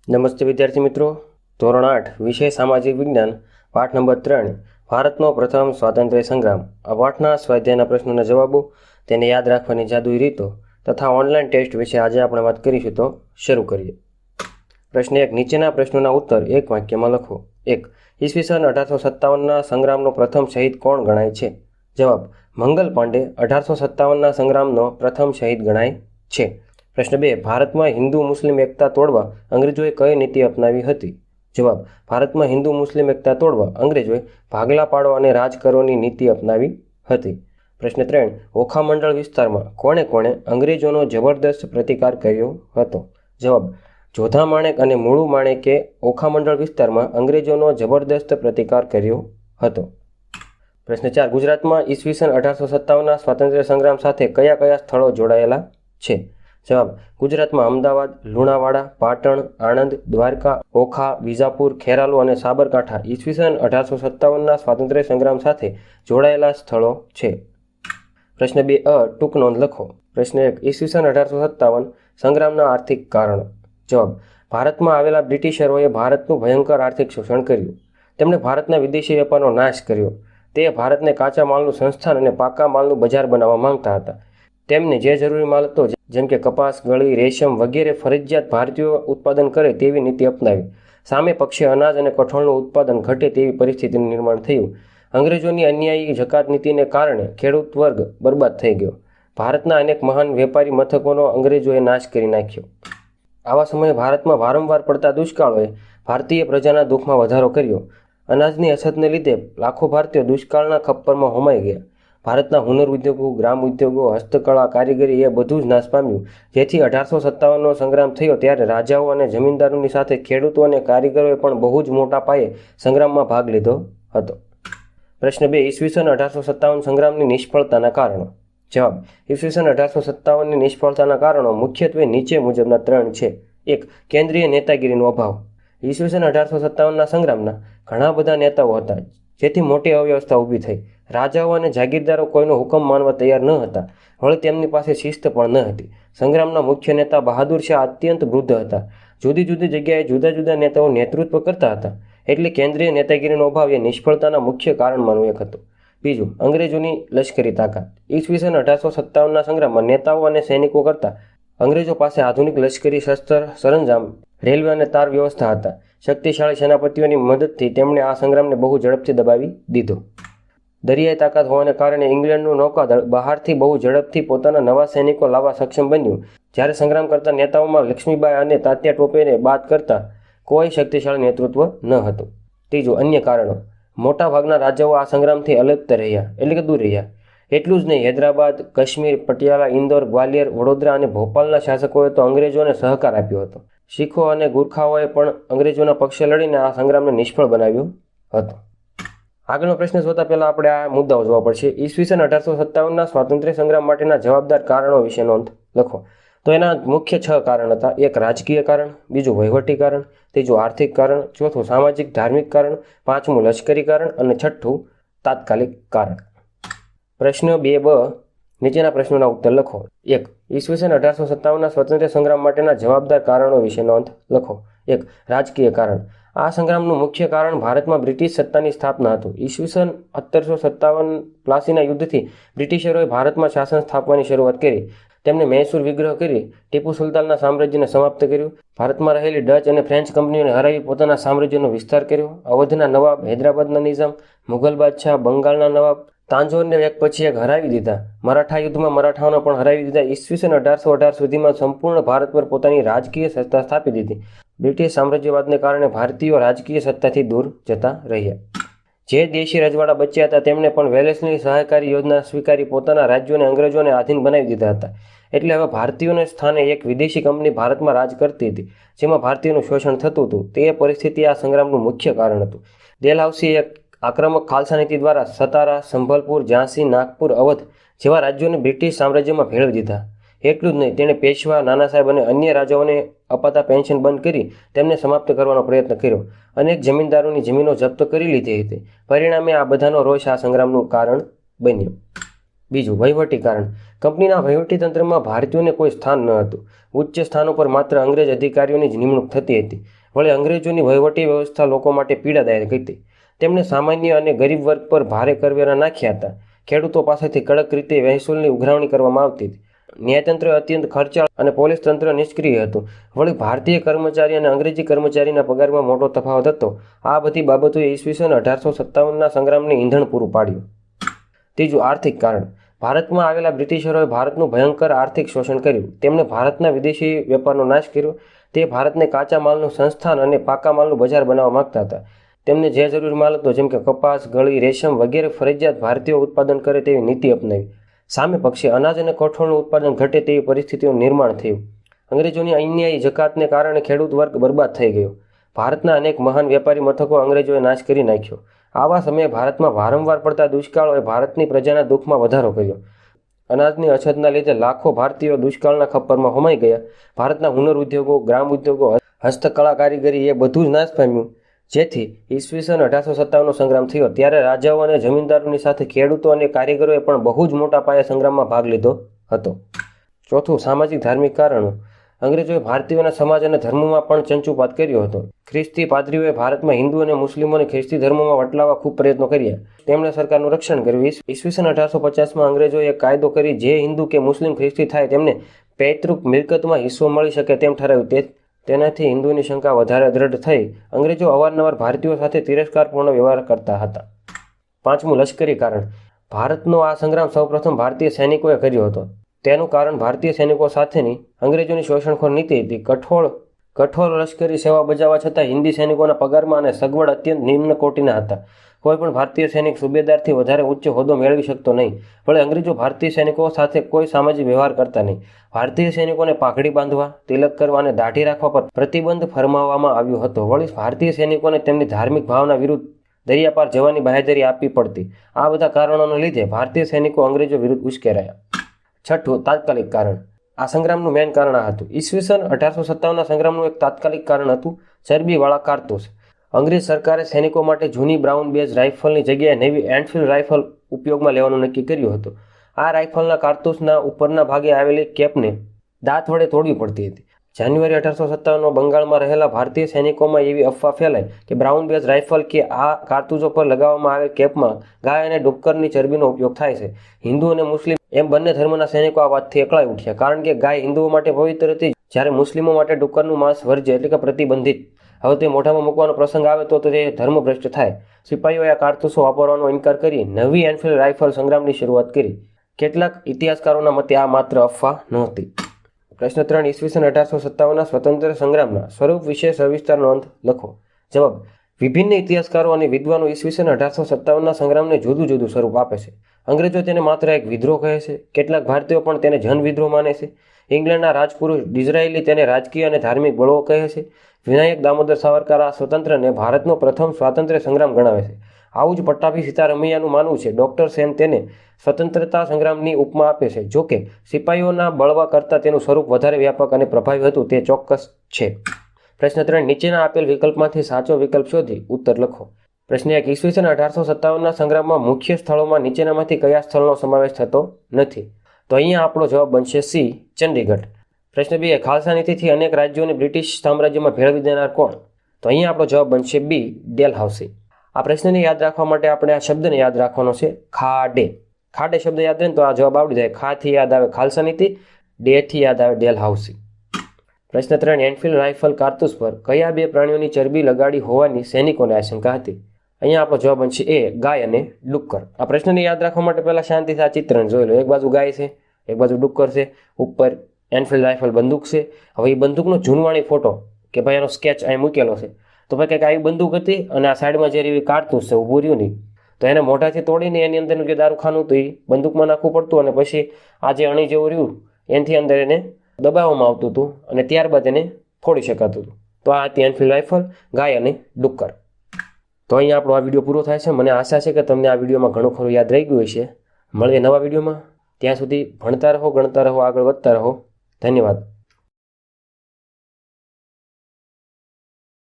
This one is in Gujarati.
નમસ્તે વિદ્યાર્થી મિત્રો, ધોરણ 8 વિષય સામાજિક વિજ્ઞાન, પાઠ નંબર 3, ભારતનો પ્રથમ સ્વાતંત્ર્ય સંગ્રામ. આ પાઠના સ્વાધ્યાયના પ્રશ્નોના જવાબો, તેને યાદ રાખવાની જાદુઈ રીતો તથા ઓનલાઈન ટેસ્ટ વિશે આજે આપણે વાત કરીશું. તો શરૂ કરીએ. પ્રશ્ન 1. નીચેના પ્રશ્નોના ઉત્તર એક વાક્યમાં લખો. 1. ઈસવીસન 1857ના સંગ્રામનો પ્રથમ શહીદ કોણ ગણાય છે? જવાબ: મંગલ પાંડે 1857ના સંગ્રામનો પ્રથમ શહીદ ગણાય છે. પ્રશ્ન 2. ભારતમાં હિન્દુ મુસ્લિમ એકતા તોડવા અંગ્રેજોએ કઈ નીતિ અપનાવી હતી? જવાબ: ભારતમાં હિન્દુ મુસ્લિમ એકતા તોડવા અંગ્રેજોએ ભાગલા પાડો અને રાજ કરોની નીતિ અપનાવી હતી. પ્રશ્ન 3. ઓખા મંડળ વિસ્તારમાં કોણે કોણે અંગ્રેજોનો જબરદસ્ત પ્રતિકાર કર્યો હતો? જવાબ: જોધા માણેક અને મુળુ માણેકે ઓખા મંડળ વિસ્તારમાં અંગ્રેજોનો જબરદસ્ત પ્રતિકાર કર્યો હતો. પ્રશ્ન 4. ગુજરાતમાં ઈસવીસન 1857ના સ્વાતંત્ર્ય સંગ્રામ સાથે કયા કયા સ્થળો જોડાયેલા છે? જવાબ: ગુજરાતમાં અમદાવાદ, લુણાવાડા, પાટણ, આણંદ, દ્વારકા, ઓખા, વિજાપુર, ખેરાલુ અને સાબરકાંઠા ઈસવીસન 1857ના સ્વાતંત્ર્ય સંગ્રામ સાથે જોડાયેલા સ્થળો છે. પ્રશ્ન 2 ટૂંક નોંધ લખો. પ્રશ્ન 1. ઈસવીસન 1857 સંગ્રામના આર્થિક કારણો. જવાબ: ભારતમાં આવેલા બ્રિટિશરોએ ભારતનું ભયંકર આર્થિક શોષણ કર્યું. તેમણે ભારતના વિદેશી વેપારનો નાશ કર્યો. તે ભારતને કાચા માલનું સંસ્થાન અને પાકા માલનું બજાર બનાવવા માંગતા હતા. તેમને જે જરૂરી માલ હતો, જેમ કે કપાસ, ગળી, રેશમ વગેરે ફરજિયાત ભારતીયો ઉત્પાદન કરે તેવી નીતિ અપનાવી. સામે પક્ષે અનાજ અને કઠોળનું ઉત્પાદન ઘટે તેવી પરિસ્થિતિનું નિર્માણ થયું. અંગ્રેજોની અન્યાયી જકાત નીતિને કારણે ખેડૂત વર્ગ બરબાદ થઈ ગયો. ભારતના અનેક મહાન વેપારી મથકોનો અંગ્રેજોએ નાશ કરી નાખ્યો. આવા સમયે ભારતમાં વારંવાર પડતા દુષ્કાળોએ ભારતીય પ્રજાના દુઃખમાં વધારો કર્યો. અનાજની અછતને લીધે લાખો ભારતીયો દુષ્કાળના ખપ્પરમાં હોમાઈ ગયા. ભારતના હુનર ઉદ્યોગો, ગ્રામ ઉદ્યોગો, હસ્તકળા, કારીગરી એ બધું જ નાશ પામ્યું. જેથી 1857નો સંગ્રામ થયો ત્યારે રાજાઓ અને જમીનદારોની સાથે ખેડૂતો અને કારીગરોએ પણ બહુ જ મોટા પાયે સંગ્રામમાં ભાગ લીધો હતો. પ્રશ્ન 2. ઈસવીસન 1857 સંગ્રામની નિષ્ફળતાના કારણો. જવાબ: ઈસવીસન 1857ની નિષ્ફળતાના કારણો મુખ્યત્વે નીચે મુજબના 3 છે. 1. કેન્દ્રીય નેતાગીરીનો અભાવ. ઈસવીસન 1857ના સંગ્રામના ઘણા બધા નેતાઓ હતા, જેથી મોટી અવ્યવસ્થા ઊભી થઈ. રાજાઓ અને જાગીરદારો કોઈનો હુકમ માનવા તૈયાર ન હતા. વળી તેમની પાસે શિસ્ત પણ ન હતી. સંગ્રામના મુખ્ય નેતા બહાદુર શાહ અત્યંત વૃદ્ધ હતા. જુદી જુદી જગ્યાએ જુદા જુદા નેતાઓ નેતૃત્વ કરતા હતા. એટલે કેન્દ્રીય નેતાગીરીનો અભાવ એ નિષ્ફળતાના મુખ્ય કારણમાંનું એક હતું. બીજું, અંગ્રેજોની લશ્કરી તાકાત. ઈસવીસન 1857ના સંગ્રામમાં નેતાઓ અને સૈનિકો કરતાં અંગ્રેજો પાસે આધુનિક લશ્કરી શસ્ત્ર સરંજામ, રેલવે અને તાર વ્યવસ્થા હતા. શક્તિશાળી સેનાપતિઓની મદદથી તેમણે આ સંગ્રામને બહુ ઝડપથી દબાવી દીધો. દરિયાઈ તાકાત હોવાને કારણે ઇંગ્લેન્ડનું નૌકાદળ બહારથી બહુ ઝડપથી પોતાના નવા સૈનિકો લાવવા સક્ષમ બન્યું. જ્યારે સંગ્રામ કરતા નેતાઓમાં લક્ષ્મીબાઈ અને તાત્યા ટોપેને બાદ કરતા કોઈ શક્તિશાળી નેતૃત્વ ન હતું. ત્રીજું, અન્ય કારણો. મોટા ભાગના રાજાઓ આ સંગ્રામથી અલગ રહ્યા, એટલે કે દૂર રહ્યા. એટલું જ નહીં, હૈદરાબાદ, કાશ્મીર, પટિયાલા, ઇન્દોર, ગ્વાલિયર, વડોદરા અને ભોપાલના શાસકોએ તો અંગ્રેજોને સહકાર આપ્યો હતો. શીખો અને ગુરખાઓએ પણ અંગ્રેજોના પક્ષે લડીને આ સંગ્રામને નિષ્ફળ બનાવ્યો હતો. આગળનો પ્રશ્ન જોતા પહેલા આપણે આ મુદ્દાઓ જોવા પડશે. ઈસવીસન 1857ના સ્વાતંત્ર્ય સંગ્રામ માટેના જવાબદાર કારણો વિશે નોંધ લખો. તો એના મુખ્ય 6 કારણ હતા. 1. રાજકીય કારણ. 2. વહીવટી કારણ. 3. આર્થિક કારણ. 4. સામાજિક ધાર્મિક કારણ. 5. લશ્કરી કારણ. અને 6. તાત્કાલિક કારણ. પ્રશ્ન 2બ. નીચેના પ્રશ્નોના ઉત્તર લખો. 1. ઈસવીસન 1857ના સ્વાતંત્ર્ય સંગ્રામ માટેના જવાબદાર કારણો વિશે નોંધ લખો. 1. રાજકીય કારણ. આ સંગ્રામનું મુખ્ય કારણ ભારતમાં બ્રિટિશ સત્તાની સ્થાપના હતું. ઈસવીસન 1757 પ્લાસીના યુદ્ધથી બ્રિટિશરોએ ભારતમાં શાસન સ્થાપવાની શરૂઆત કરી. તેમણે મૈસૂર વિગ્રહ કરી ટીપુ સુલતાનના સામ્રાજ્યને સમાપ્ત કર્યું. ભારતમાં રહેલી ડચ અને ફ્રેન્ચ કંપનીઓને હરાવી પોતાના સામ્રાજ્યનો વિસ્તાર કર્યો. અવધના નવાબ, હૈદરાબાદના નિઝામ, મુઘલ બાદશાહ, બંગાળના નવાબ, તાંજોરને એક પછી એક હરાવી દીધા. મરાઠા યુદ્ધમાં મરાઠાઓને પણ હરાવી દીધા. ઈસવીસન 1818 સુધીમાં સંપૂર્ણ ભારત પર પોતાની રાજકીય સત્તા સ્થાપી દીધી. બ્રિટિશ સામ્રાજ્યવાદને કારણે ભારતીયો રાજકીય સત્તાથી દૂર જતા રહ્યા. જે દેશી રજવાડા બચ્યા હતા તેમણે પણ વેલેસ્લીની સહકારી યોજના સ્વીકારી પોતાના રાજ્યોને અંગ્રેજોને આધીન બનાવી દીધા હતા. એટલે હવે ભારતીયોને સ્થાને એક વિદેશી કંપની ભારતમાં રાજ કરતી હતી, જેમાં ભારતીયોનું શોષણ થતું હતું. તે પરિસ્થિતિ આ સંગ્રામનું મુખ્ય કારણ હતું. ડેલહાઉસીએ એક આક્રમક ખાલસા નીતિ દ્વારા સતારા, સંભલપુર, ઝાંસી, નાગપુર, અવધ જેવા રાજ્યોને બ્રિટિશ સામ્રાજ્યમાં ભેળવી દીધા. એટલું જ નહીં, તેણે પેશવા, નાના સાહેબ અને અન્ય રાજાઓને અપાતા પેન્શન બંધ કરી તેમને સમાપ્ત કરવાનો પ્રયત્ન કર્યો. અનેક જમીનદારોની જમીનો જપ્ત કરી લીધી હતી. પરિણામે આ બધાનો રોષ આ સંગ્રામનું કારણ બન્યો. બીજું, વહીવટી કારણ. કંપનીના વહીવટીતંત્રમાં ભારતીયોને કોઈ સ્થાન ન હતું. ઉચ્ચ સ્થાનો પર માત્ર અંગ્રેજ અધિકારીઓની જ નિમણૂક થતી હતી. વળી અંગ્રેજોની વહીવટી વ્યવસ્થા લોકો માટે પીડાદાયક હતી. તેમણે સામાન્ય અને ગરીબ વર્ગ પર ભારે કરવેરા નાખ્યા હતા. ખેડૂતો પાસેથી કડક રીતે મહેસૂલની ઉઘરાવણી કરવામાં આવતી હતી. ન્યાયતંત્ર અત્યંત ખર્ચાળ અને પોલીસ તંત્ર નિષ્ક્રિય હતું. વળી ભારતીય કર્મચારી અને અંગ્રેજી કર્મચારીના પગારમાં મોટો તફાવત હતો. આ બધી બાબતોએ ઈસવીસન 1857ના સંગ્રામને ઈંધણ પૂરું પાડ્યું. ત્રીજું, આર્થિક કારણ. ભારતમાં આવેલા બ્રિટિશરોએ ભારતનું ભયંકર આર્થિક શોષણ કર્યું. તેમણે ભારતના વિદેશી વેપારનો નાશ કર્યો. તે ભારતને કાચા માલનું સંસ્થાન અને પાકા માલનું બજાર બનાવવા માંગતા હતા. તેમને જે જરૂરી માલ હતો જેમ કે કપાસ, ગળી, રેશમ વગેરે ફરજિયાત ભારતીયો ઉત્પાદન કરે તેવી નીતિ અપનાવી. સામે પક્ષે અનાજ અને કઠોળનું ઉત્પાદન ઘટે તેવી પરિસ્થિતિનું નિર્માણ થયું. અંગ્રેજોની અન્યાયી જકાતને કારણે ખેડૂત વર્ગ બરબાદ થઈ ગયો. ભારતના અનેક મહાન વેપારી મથકો અંગ્રેજોએ નાશ કરી નાખ્યો. આવા સમયે ભારતમાં વારંવાર પડતા દુષ્કાળોએ ભારતની પ્રજાના દુઃખમાં વધારો કર્યો. અનાજની અછતના લીધે લાખો ભારતીયો દુષ્કાળના ખપ્પરમાં હોમાઈ ગયા. ભારતના હુનર ઉદ્યોગો, ગ્રામ ઉદ્યોગો, હસ્તકળા, કારીગરી એ બધું જ નાશ પામ્યું. જેથી ઈસવીસન 1857નો સંગ્રામ થયો ત્યારે રાજાઓ અને જમીનદારોની સાથે ખેડૂતો અને કારીગરોએ પણ બહુ જ મોટા પાયે સંગ્રામમાં ભાગ લીધો હતો. ચોથું, સામાજિક ધાર્મિક કારણો. અંગ્રેજોએ ભારતીયોના સમાજ અને ધર્મમાં પણ ચંચુપાત કર્યો હતો. ખ્રિસ્તી પાદરીઓએ ભારતમાં હિન્દુ અને મુસ્લિમોને ખ્રિસ્તી ધર્મમાં વટલાવવા ખૂબ પ્રયત્નો કર્યા. તેમણે સરકારનું રક્ષણ કર્યું. ઈસવીસન 1850માં અંગ્રેજોએ એક કાયદો કરી જે હિન્દુ કે મુસ્લિમ ખ્રિસ્તી થાય તેમને પૈતૃક મિલકતમાં હિસ્સો મળી શકે તેમ ઠરાવ્યું. તેનાથી હિન્દુની શંકા વધારે દ્રઢ થઈ. અંગ્રેજો અવારનવાર ભારતીયો સાથે તિરસ્કારપૂર્ણ વ્યવહાર કરતા હતા. પાંચમું, લશ્કરી કારણ. ભારતનો આ સંગ્રામ સૌપ્રથમ ભારતીય સૈનિકોએ કર્યો હતો. તેનું કારણ ભારતીય સૈનિકો સાથેની અંગ્રેજોની શોષણખોર નીતિ હતી. કઠોર લશ્કરી સેવા બજાવવા છતાં હિન્દી સૈનિકોના પગારમાં અને સગવડ અત્યંત નિમ્ન કોટીના હતા. કોઈ પણ ભારતીય સૈનિક સુબેદારથી વધારે ઉચ્ચ હોદ્દો મેળવી શકતો નહીં. વળી અંગ્રેજો ભારતીય સૈનિકો સાથે કોઈ સામાજિક વ્યવહાર કરતા નહીં. ભારતીય સૈનિકોને પાઘડી બાંધવા, તિલક કરવા અને દાઢી રાખવા પર પ્રતિબંધ ફરમાવવામાં આવ્યો હતો. વળી ભારતીય સૈનિકોને તેમની ધાર્મિક ભાવના વિરુદ્ધ દરિયાપાર જવાની બાંહેધરી આપવી પડતી. આ બધા કારણોને લીધે ભારતીય સૈનિકો અંગ્રેજો વિરુદ્ધ ઉશ્કેરાયા. છઠ્ઠું, તાત્કાલિક કારણ. આ સંગ્રામનું મેઇન કારણ આ હતું. ઈસવીસન 1857ના સંગ્રામનું એક તાત્કાલિક કારણ હતું ચરબીવાળા કારતૂસ. અંગ્રેજ સરકારે સૈનિકો માટે જૂની બ્રાઉન બેઝ રાઇફલની જગ્યાએ નવી એન્ફિલ્ડ રાઇફલ ઉપયોગમાં લેવાનું નક્કી કર્યું હતું. આ રાઇફલના કારતૂસના ઉપરના ભાગે આવેલી કેપને દાંત વડે તોડવી પડતી હતી. જાન્યુઆરી 1857માં બંગાળમાં રહેલા ભારતીય સૈનિકોમાં એવી અફવા ફેલાઈ કે બ્રાઉન બેઝ રાઇફલ કે આ કારતૂસો પર લગાવવામાં આવેલ કેપમાં ગાય અને ડુક્કરની ચરબીનો ઉપયોગ થાય છે. હિન્દુ અને મુસ્લિમ એમ બંને ધર્મના સૈનિકો આ વાતથી અકળાઈ ઉઠ્યા. કારણ કે ગાય હિન્દુઓ માટે પવિત્ર હતી, જ્યારે મુસ્લિમો માટે ડુક્કરનું માંસ વર્જ્ય એટલે કે પ્રતિબંધિત. હવે તે મોઢામાં મૂકવાનો પ્રસંગ આવે તો તે ધર્મભ્રષ્ટ થાય. સિપાહીઓએ આ કારતૂસો વાપરવાનો ઇનકાર કરી નવી એન્ફિલ્ડ રાઇફલ સંગ્રામની શરૂઆત કરી. કેટલાક ઇતિહાસકારોના મતે આ માત્ર અફવા નહોતી. પ્રશ્ન 3. ઈસવીસન 1857ના સ્વતંત્ર સંગ્રામના સ્વરૂપ વિશે સવિસ્તાર નોંધ લખો. જવાબ. વિભિન્ન ઇતિહાસકારો અને વિદ્વાનો ઈસવીસન 1857ના સંગ્રામને જુદું જુદું સ્વરૂપ આપે છે. અંગ્રેજો તેને માત્ર એક વિદ્રોહ કહે છે. કેટલાક ભારતીયો પણ તેને જન વિદ્રોહ માને છે. ઇંગ્લેન્ડના રાજપુરુષ ડિઝરાયલી તેને રાજકીય અને ધાર્મિક બળવો કહે છે. વિનાયક દામોદર સાવરકર આ સ્વતંત્રને ભારતનો પ્રથમ સ્વાતંત્ર્ય સંગ્રામ ગણાવે છે. આવું જ પટ્ટાભી સીતારમૈયાનું માનવું છે. ડૉક્ટર સેન તેને સ્વતંત્રતા સંગ્રામની ઉપમા આપે છે. જોકે સિપાહીઓના બળવા કરતાં તેનું સ્વરૂપ વધારે વ્યાપક અને પ્રભાવી હતું તે ચોક્કસ છે. પ્રશ્ન 3. નીચેના આપેલ વિકલ્પમાંથી સાચો વિકલ્પ શોધી ઉત્તર લખો. પ્રશ્ન 1. ઈસવીસન 1857ના સંગ્રામમાં મુખ્ય સ્થળોમાં નીચેનામાંથી કયા સ્થળનો સમાવેશ થતો નથી? તો અહીંયા આપણો જવાબ બનશે સી, ચંડીગઢ. પ્રશ્ન 2. ખાલસા નીતિથી અનેક રાજ્યોને બ્રિટિશ સામ્રાજ્યમાં ભેળવી દેનાર કોણ? તો અહીંયા આપણો જવાબ બનશે બી, ડેલહાઉસી. આ પ્રશ્નને યાદ રાખવા માટે આપણે આ શબ્દને યાદ રાખવાનો છે, ખાડે. ખાડે શબ્દ યાદ રહે ને તો આ જવાબ આવડી જાય. ખાથી યાદ આવે ખાલસા નીતિ, ડેથી યાદ આવે ડેલહાઉસી. પ્રશ્ન 3. એનફિલ્ડ રાઇફલ કારતૂસ પર કયા બે પ્રાણીઓની ચરબી લગાડી હોવાની સૈનિકોને આશંકા હતી? અહીંયા આપણો જવાબ બનશે એ, ગાય અને ડુક્કર. આ પ્રશ્નને યાદ રાખવા માટે પહેલાં શાંતિથી આ ચિત્રને જોઈ લો. એક બાજુ ગાય છે, એક બાજુ ડુક્કર છે, ઉપર એનફિલ્ડ રાઇફલ બંદૂક છે. હવે એ બંદૂકનો જૂનવાણી ફોટો કે ભાઈ એનો સ્કેચ અહીં મૂકેલો છે. તો ભાઈ કંઈક આવી બંદૂક હતી અને આ સાઈડમાં જે એવી કારતૂસ છે ઊભું રહ્યું નહીં, તો એને મોઢાથી તોડીને એની અંદરનું જે દારૂખાનું હતું એ બંદૂકમાં નાખવું પડતું અને પછી આ જે અણી જેવું રહ્યું એનાથી અંદર એને દબાવવામાં આવતું હતું અને ત્યારબાદ એને ફોડી શકાતું હતું. તો આ હતી એનફિલ્ડ રાઇફલ, ગાય અને ડુક્કર. તો અહીંયા આપણો આ વિડીયો પૂરો થાય છે. મને આશા છે કે તમને આ વિડીયોમાં ઘણું ખરું યાદ રહી ગયું હશે. મળીએ નવા વિડીયોમાં. ત્યાં સુધી ભણતા રહો, ગણતા રહો, આગળ વધતા રહો. ધન્યવાદ.